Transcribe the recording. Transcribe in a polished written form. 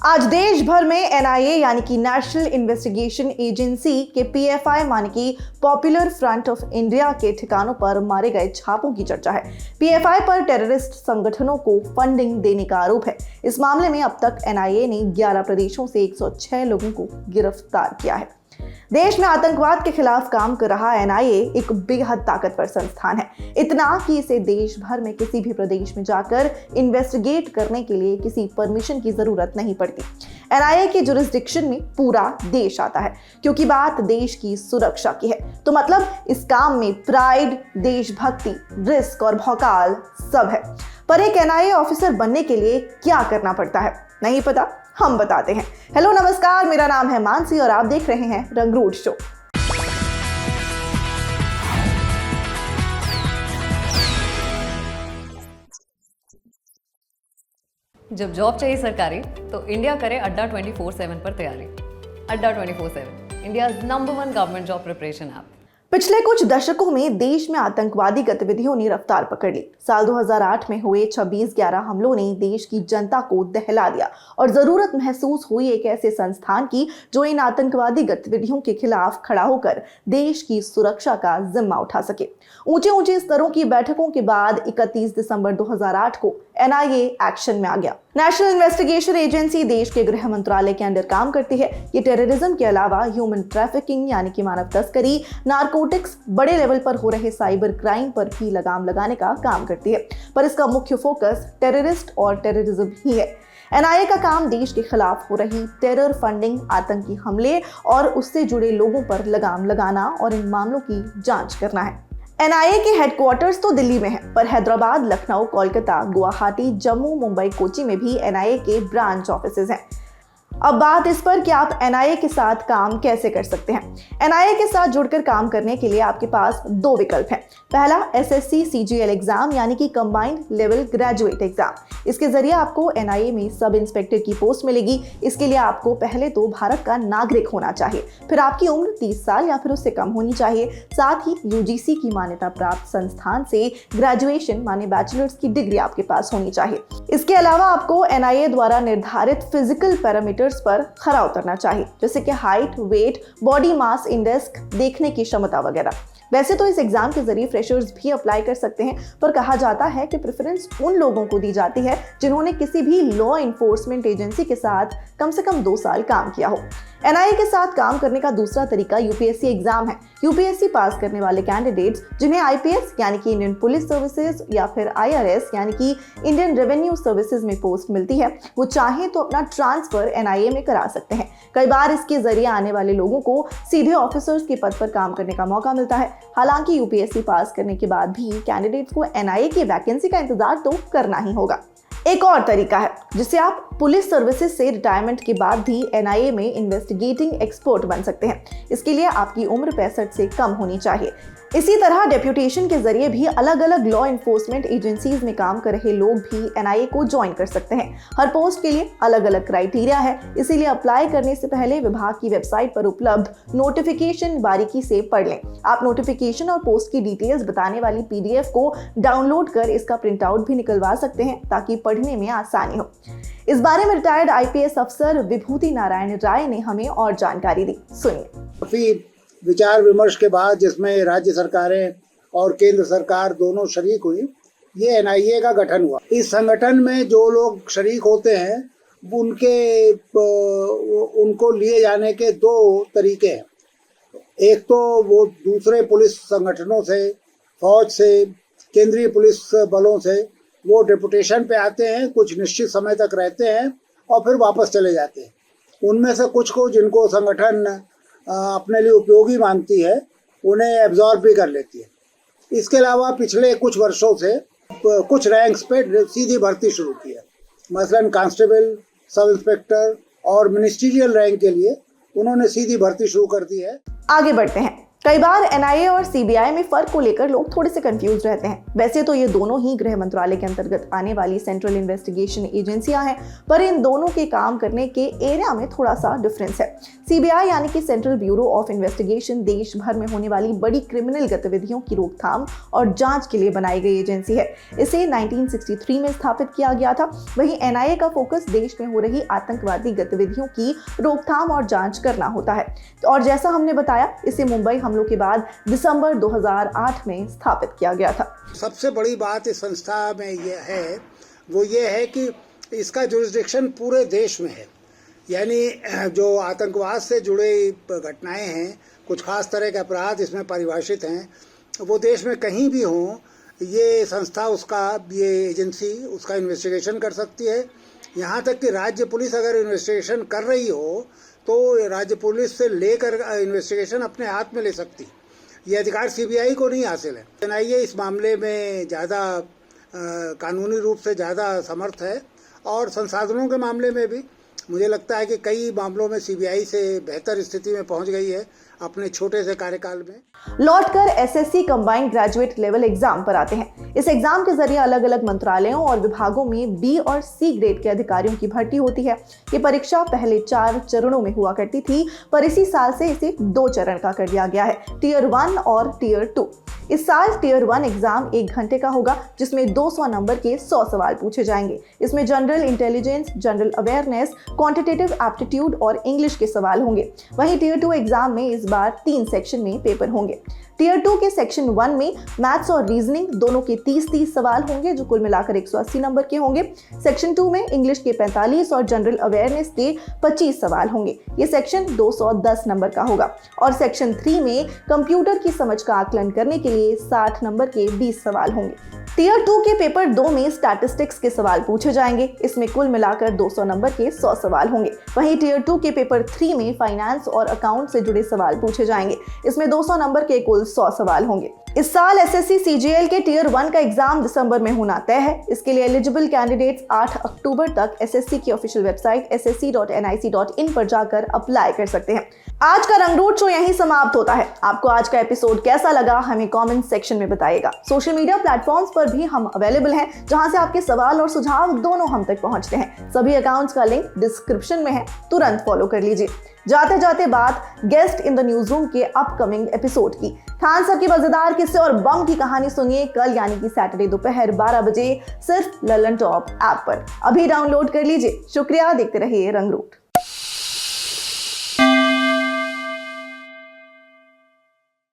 आज देश भर में एनआईए यानी कि नेशनल इन्वेस्टिगेशन एजेंसी के पीएफआई माने कि पॉपुलर फ्रंट ऑफ इंडिया के ठिकानों पर मारे गए छापों की चर्चा है। पीएफआई पर टेररिस्ट संगठनों को फंडिंग देने का आरोप है। इस मामले में अब तक एनआईए ने 11 प्रदेशों से 106 लोगों को गिरफ्तार किया है। देश में आतंकवाद के खिलाफ काम कर रहा एनआईए एक बेहद ताकतवर संस्थान है, इतना कि इसे देश भर में किसी भी प्रदेश में जाकर इन्वेस्टिगेट करने के लिए किसी परमिशन की जरूरत नहीं पड़ती। एनआईए के जुरिस्डिक्शन में पूरा देश आता है, क्योंकि बात देश की सुरक्षा की है। तो मतलब इस काम में प्राइड, देशभक्ति, रिस्क और भौकाल सब है। पर एक एनआईए ऑफिसर बनने के लिए क्या करना पड़ता है, नहीं पता? हम बताते हैं। हेलो नमस्कार, मेरा नाम है मानसी और आप देख रहे हैं रंगरूट शो। जब जॉब चाहिए सरकारी तो इंडिया करे अड्डा 24/7 पर तैयारी। अड्डा 24/7 India number 1 government job preparation app. पिछले कुछ दशकों में देश में आतंकवादी गतिविधियों ने रफ्तार पकड़ ली। साल 2008 में हुए 26/11 हमलों ने देश की जनता को दहला दिया और जरूरत महसूस हुई एक ऐसे संस्थान की जो इन आतंकवादी गतिविधियों के खिलाफ खड़ा होकर देश की सुरक्षा का जिम्मा उठा सके। ऊंचे स्तरों की बैठकों के बाद 31 दिसंबर 2008 को एनआईए एक्शन में आ गया। नेशनल इन्वेस्टिगेशन एजेंसी देश के गृह मंत्रालय के अंडर काम करती है। ये टेररिज्म के अलावा ह्यूमन ट्रैफिकिंग यानी कि मानव तस्करी, नारकोटिक्स, बड़े लेवल पर हो रहे साइबर क्राइम पर भी लगाम लगाने का काम करती है। पर इसका मुख्य फोकस टेररिस्ट और टेररिज्म ही है। एनआईए का काम देश के खिलाफ हो रही टेरर फंडिंग, आतंकी हमले और उससे जुड़े लोगों पर लगाम लगाना और इन मामलों की जांच करना है। एनआईए के हेडक्वार्टर्स तो दिल्ली में है, पर हैदराबाद, लखनऊ, कोलकाता, गुवाहाटी, जम्मू, मुंबई, कोची में भी एनआईए के ब्रांच ऑफिसेज हैं। अब बात इस पर कि आप एनआईए के साथ काम कैसे कर सकते हैं। एनआईए के साथ जुड़कर काम करने के लिए आपके पास 2 विकल्प हैं। पहला एसएससी सीजीएल एग्जाम यानी कि कंबाइंड लेवल ग्रेजुएट एग्जाम। इसके जरिए आपको एनआईए में सब इंस्पेक्टर की पोस्ट मिलेगी। इसके लिए आपको पहले तो भारत का नागरिक होना चाहिए, फिर आपकी उम्र 30 साल या फिर उससे कम होनी चाहिए। साथ ही यूजीसी की मान्यता प्राप्त संस्थान से ग्रेजुएशन माने बैचलर्स की डिग्री आपके पास होनी चाहिए। इसके अलावा आपको एनआईए द्वारा निर्धारित फिजिकल पैरामीटर्स पर खरा उतरना चाहिए, जैसे कि height, weight, body mass index, देखने की क्षमता वगैरह। वैसे तो इस एग्जाम के जरिए फ्रेशर्स भी अप्लाई कर सकते हैं, पर कहा जाता है कि प्रेफरेंस उन लोगों को दी जाती है जिन्होंने किसी भी लॉ इन्फोर्समेंट एजेंसी के साथ कम से कम 2 साल काम किया हो। एनआईए के साथ काम करने का दूसरा तरीका यूपीएससी एग्जाम है। यूपीएससी पास करने वाले कैंडिडेट्स जिन्हें आईपीएस यानी कि इंडियन पुलिस सर्विसेज या फिर आईआरएस यानी कि इंडियन रेवेन्यू सर्विसेज में पोस्ट मिलती है, वो चाहें तो अपना ट्रांसफर एनआईए में करा सकते हैं। कई बार इसके जरिए आने वाले लोगों को सीधे ऑफिसर्स के पद पर काम करने का मौका मिलता है। हालांकि यूपीएससी पास करने के बाद भी कैंडिडेट्स को एनआईए की वैकेंसी का इंतजार तो करना ही होगा। एक और तरीका है जिससे आप पुलिस सर्विसेज से रिटायरमेंट के बाद भी एनआईए में इन्वेस्टिगेटिंग एक्सपर्ट बन सकते हैं। इसके लिए आपकी उम्र 65 से कम होनी चाहिए। इसी तरह डेप्यूटेशन के जरिए भी अलग अलग लॉ इन्फोर्समेंट एजेंसीज में काम कर रहे लोग भी एनआईए को ज्वाइन कर सकते हैं। हर पोस्ट के लिए अलग अलग क्राइटेरिया है, इसीलिए अप्लाई करने से पहले विभाग की वेबसाइट पर उपलब्ध नोटिफिकेशन बारीकी से पढ़ लें। आप नोटिफिकेशन और पोस्ट की डिटेल्स बताने वाली पीडीएफ को डाउनलोड कर इसका प्रिंट आउट भी निकलवा सकते हैं ताकि पढ़ने में आसानी हो। इस बारे में रिटायर्ड आईपीएस अफसर विभूति नारायण राय ने हमें और जानकारी दी, सुनिए। विचार विमर्श के बाद, जिसमें राज्य सरकारें और केंद्र सरकार दोनों शरीक हुई, ये एनआईए का गठन हुआ। इस संगठन में जो लोग शरीक होते हैं उनको लिए जाने के 2 तरीके हैं। एक तो वो दूसरे पुलिस संगठनों से, फौज से, केंद्रीय पुलिस बलों से वो डेपुटेशन पे आते हैं, कुछ निश्चित समय तक रहते हैं और फिर वापस चले जाते हैं। उनमें से कुछ को, जिनको संगठन अपने लिए उपयोगी मानती है, उन्हें एब्जॉर्ब भी कर लेती है। इसके अलावा पिछले कुछ वर्षों से कुछ रैंक्स पे सीधी भर्ती शुरू की है। मसलन कांस्टेबल, सब इंस्पेक्टर और मिनिस्ट्रियल रैंक के लिए उन्होंने सीधी भर्ती शुरू कर दी है। आगे बढ़ते हैं। कई बार एनआईए और सीबीआई में फर्क को लेकर लोग थोड़े से कंफ्यूज रहते हैं। वैसे तो ये दोनों ही गृह मंत्रालय के अंतर्गत आने वाली सेंट्रल इन्वेस्टिगेशन एजेंसियां हैं, पर इन दोनों के काम करने के एरिया में थोड़ा सा डिफरेंस है। सीबीआई यानी कि सेंट्रल ब्यूरो ऑफ इन्वेस्टिगेशन देश भर में होने वाली बड़ी क्रिमिनल गतिविधियों की रोकथाम और जांच के लिए बनाई गई एजेंसी है। इसे 1963 में स्थापित किया गया था। वहीं एनआईए का फोकस देश में हो रही आतंकवादी गतिविधियों की रोकथाम और जांच करना होता है। और जैसा हमने बताया, इसे मुंबई हमलों के बाद दिसंबर 2008 में स्थापित किया गया था। सबसे बड़ी बात इस संस्था में ये है कि इसका जुरिस्डिक्शन पूरे देश में है। यानी जो आतंकवाद से जुड़े घटनाएं हैं, कुछ खास तरह के अपराध इसमें परिभाषित हैं, वो देश में कहीं भी हों, ये संस्था ये एजेंसी उसका इन्वेस्टिगेशन कर सकती है। यहाँ तक कि राज्य पुलिस अगर इन्वेस्टिगेशन कर रही हो तो राज्य पुलिस से लेकर इन्वेस्टिगेशन अपने हाथ में ले सकती। ये अधिकार सीबीआई को नहीं हासिल है। एनआईए इस मामले में ज़्यादा कानूनी रूप से ज़्यादा समर्थ है और संसाधनों के मामले में भी मुझे लगता है कि कई मामलों में सीबीआई से बेहतर स्थिति में पहुंच गई है अपने छोटे से कार्यकाल में। लौटकर SSC combined graduate level exam पर आते हैं। इस एग्जाम के जरिए अलग अलग मंत्रालयों और विभागों में बी और सी ग्रेड के अधिकारियों की भर्ती होती है। ये परीक्षा पहले 4 चरणों में हुआ करती थी, पर इसी साल से इसे 2 चरण का कर दिया गया है, टियर 1 और टियर 2। इस साल टियर 1 एग्जाम 1 घंटे का होगा, जिसमें 200 नंबर के 100 सवाल पूछे जाएंगे। इसमें general intelligence, general awareness, quantitative aptitude और इंग्लिश के सवाल होंगे। वहीं टियर 2 एग्जाम में इस बार 3 सेक्शन में पेपर होंगे। टियर 2 के सेक्शन 1 में मैथ्स और रीजनिंग दोनों के 30-30 सवाल होंगे, जो कुल मिलाकर 180 नंबर के होंगे। सेक्शन 2 में इंग्लिश के 45 और जनरल अवेयरनेस के 25 सवाल होंगे। ये सेक्शन 210 नंबर का होगा। और सेक्शन 3 में कंप्यूटर की समझ का आकलन करने के लिए 60 नंबर के 20 सवाल होंगे। टियर 2 के पेपर 2 में स्टैटिस्टिक्स के सवाल पूछे जाएंगे। इसमें कुल मिलाकर 200 नंबर के 100 सवाल होंगे। वहीं टियर 2 के पेपर 3 में फाइनेंस और अकाउंट से जुड़े सवाल पूछे जाएंगे। इसमें 200 नंबर के कुल 100 सवाल होंगे। इस साल एसएससी सीजीएल के टियर 1 का एग्जाम दिसंबर में होना तय है। इसके लिए एलिजिबल कैंडिडेट्स 8 अक्टूबर तक एसएससी की ऑफिशियल वेबसाइट ssc.nic.in पर जाकर अप्लाई कर सकते हैं। आज का रंगरूट शो यहीं समाप्त होता है। आपको आज का एपिसोड कैसा लगा, हमें कमेंट सेक्शन में बताइएगा। सोशल मीडिया प्लेटफॉर्म्स पर भी हम अवेलेबल हैं, जहां से आपके सवाल और सुझाव दोनों हम तक पहुंचते हैं। सभी अकाउंट्स का लिंक डिस्क्रिप्शन में है, तुरंत फॉलो कर लीजिए। जाते जाते बात guest in the news room के अपकमिंग एपिसोड की। खान साहब की मजेदार किस्से और बम की कहानी सुनिए कल, यानी कि सैटरडे दोपहर 12 बजे सिर्फ ललन टॉप ऐप पर। अभी डाउनलोड कर लीजिए। शुक्रिया, देखते रहिए रंगरूट।